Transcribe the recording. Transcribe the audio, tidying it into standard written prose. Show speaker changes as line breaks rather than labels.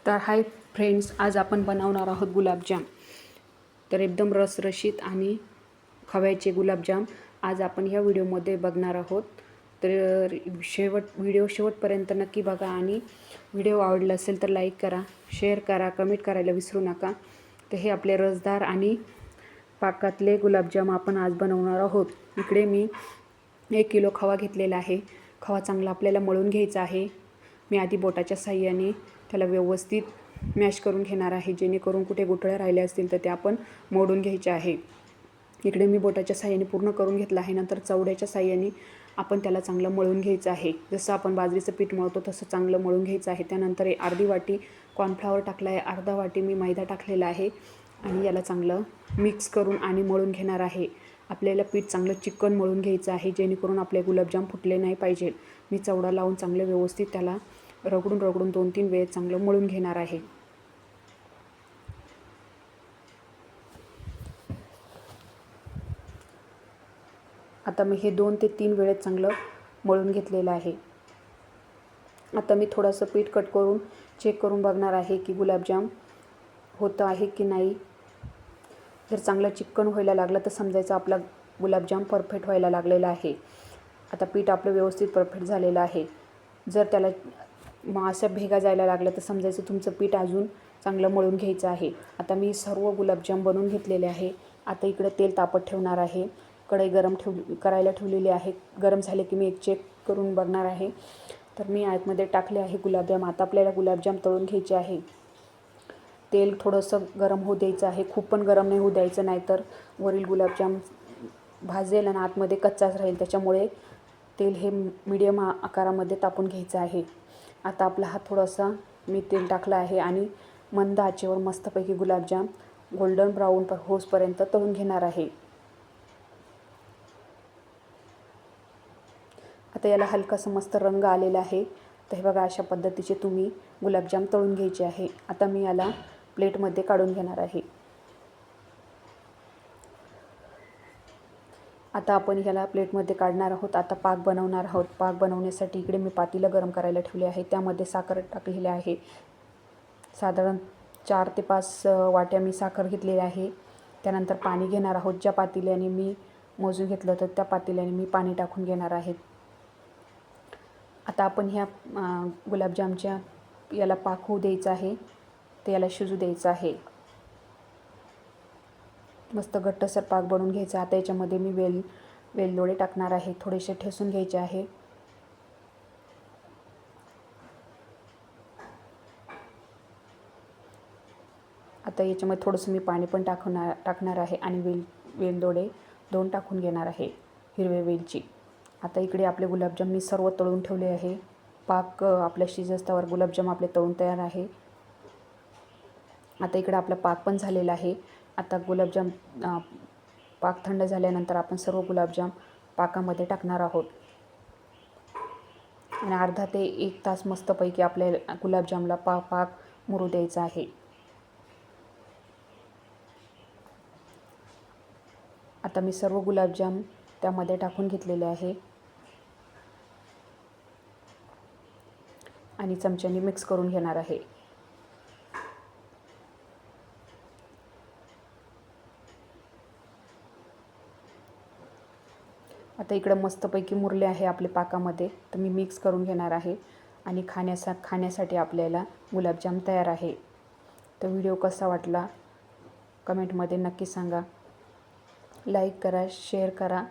तर hi friends, आज आपण बनवणार आहोत गुलाबजाम. तर एकदम रसरशीत आणि खव्याचे गुलाबजाम आज आपण ह्या व्हिडिओमध्ये बघणार आहोत. तर व्हिडिओ शेवटपर्यंत नक्की बघा आणि व्हिडिओ आवडला असेल तर लाईक करा, शेअर करा, कमेंट करायला विसरू नका. तर हे आपले रसदार आणि पाकातले गुलाबजाम आपण आज बनवणार आहोत. इकडे मी 1 किलो खवा घेतलेला आहे. खवा चांगला आपल्याला मळून घ्यायचा आहे. मी आधी बोटाच्या साहाय्याने त्याला व्यवस्थित मॅश करून घेणार आहे, जेणेकरून कुठे गुठळ्या राहिल्या असतील तर त्या आपण मोडून घ्यायच्या आहे. इकडे मी बोटाच्या साहाय्याने पूर्ण करून घेतलं आहे. नंतर चवड्याच्या साहाय्याने आपण त्याला चांगलं मळून घ्यायचं आहे. जसं आपण बाजरीचं पीठ मळतो तसं चांगलं मळून घ्यायचं आहे. त्यानंतर अर्धी वाटी कॉर्नफ्लॉवर टाकला आहे, अर्धा वाटी मी मैदा टाकलेला आहे आणि याला चांगलं मिक्स करून आणि मळून घेणार आहे. आपल्याला पीठ चांगलं चिकन मळून घ्यायचं आहे, जेणेकरून आपले गुलाबजाम फुटले नाही पाहिजे. मी चवडा लावून चांगलं व्यवस्थित त्याला रगडून 2-3 वेळेस चांगलं मळून घेणार आहे. आता मी हे 2 ते 3 वेळेस चांगलं मळून घेतलेलं आहे. आता मी थोडंसं पीठ कट करून चेक करून बघणार आहे की गुलाबजाम होतं आहे की नाही. जर चांगलं चिकन व्हायला लागलं तर समजायचं आपला गुलाबजाम परफेक्ट व्हायला लागलेला आहे. आता पीठ आपलं व्यवस्थित परफेक्ट झालेलं आहे. जर त्याला असं भेगा जायला लागलं तर समजायचं तुमचं पीठ अजून चांगलं मळून घ्यायचं आहे. आता मी सर्व गुलाबजाम बनवून घेतलेले आहे. आता इकडे तेल तापत ठेवणार आहे. कढई करायला ठेवलेली आहे. गरम झाले की मी एक चेक करून बघणार आहे. तर मी आतमध्ये टाकले आहे गुलाबजाम. आता आपल्याला गुलाबजाम तळून घ्यायचे आहे. तेल थोडंसं गरम होऊ द्यायचं आहे. खूप पण गरम नाही होऊ द्यायचं, नाहीतर वरील गुलाबजाम भाजेल आणि आतमध्ये कच्चाच राहील. त्याच्यामुळे तेल हे मीडियम आकारामध्ये तापून घ्यायचं आहे. आता आपला हा थोडासा मी तेल टाकलं आहे आणि मंद आचेवर मस्तपैकी गुलाबजाम गोल्डन ब्राऊन होसपर्यंत तळून घेणार आहे. आता याला हलकासा मस्त रंग आलेला आहे. तर हे बघा, अशा पद्धतीचे तुम्ही गुलाबजाम तळून घ्यायचे आहे. आता मी याला प्लेटमध्ये काढून घेणार आहे. आता आपण ह्याला प्लेटमध्ये काढणार आहोत. आता पाक बनवणार आहोत. पाक बनवण्यासाठी इकडे मी पातेलं गरम करायला ठेवले आहे. त्यामध्ये साखर टाकलेली आहे. साधारण 4 ते 5 वाट्या मी साखर घेतलेली आहे. त्यानंतर पाणी घेणार आहोत. ज्या पातेल्याने मी मोजून घेतलं होतं त्या पातेल्याने मी पाणी टाकून घेणार आहे. आता आपण ह्या गुलाबजामच्या याला पाक होऊ द्यायचा आहे. ते याला शिजू द्यायचं आहे. मस्त घट्टसर पाक बनवून घ्यायचा. आता याच्यामध्ये मी वेलदोडे टाकणार आहे. थोडेसे ठेसून घ्यायचे आहे. आता याच्यामध्ये थोडंसं मी पाणी पण टाकणार आहे आणि वेलदोडे 2 टाकून घेणार आहे, हिरवे वेलची. आता इकडे आपले गुलाबजाम मी सर्व तळून ठेवले आहे. पाक आपल्या शिजस्तवर गुलाबजाम आपले तळून तयार आहे. आता इकडे आपला पाक पण झालेला आहे. आता गुलाबजाम पाक थंड झाल्यानंतर आपण सर्व गुलाबजाम पाकामध्ये टाकणार आहोत आणि अर्धा ते 1 तास मस्तपैकी आपल्या गुलाबजामला पाक मुरू द्यायचा आहे. आता मी सर्व गुलाबजाम त्यामध्ये टाकून घेतलेले आहे आणि चमच्याने मिक्स करून घेणार आहे. आता इकडं मस्तपैकी मुरले आहे आपले पाकामध्ये. तर मी मिक्स करून घेणार आहे आणि खाण्यासाठी आपल्याला गुलाबजाम तयार आहे. तर व्हिडिओ कसा वाटला कमेंटमध्ये नक्की सांगा. लाईक करा, शेअर करा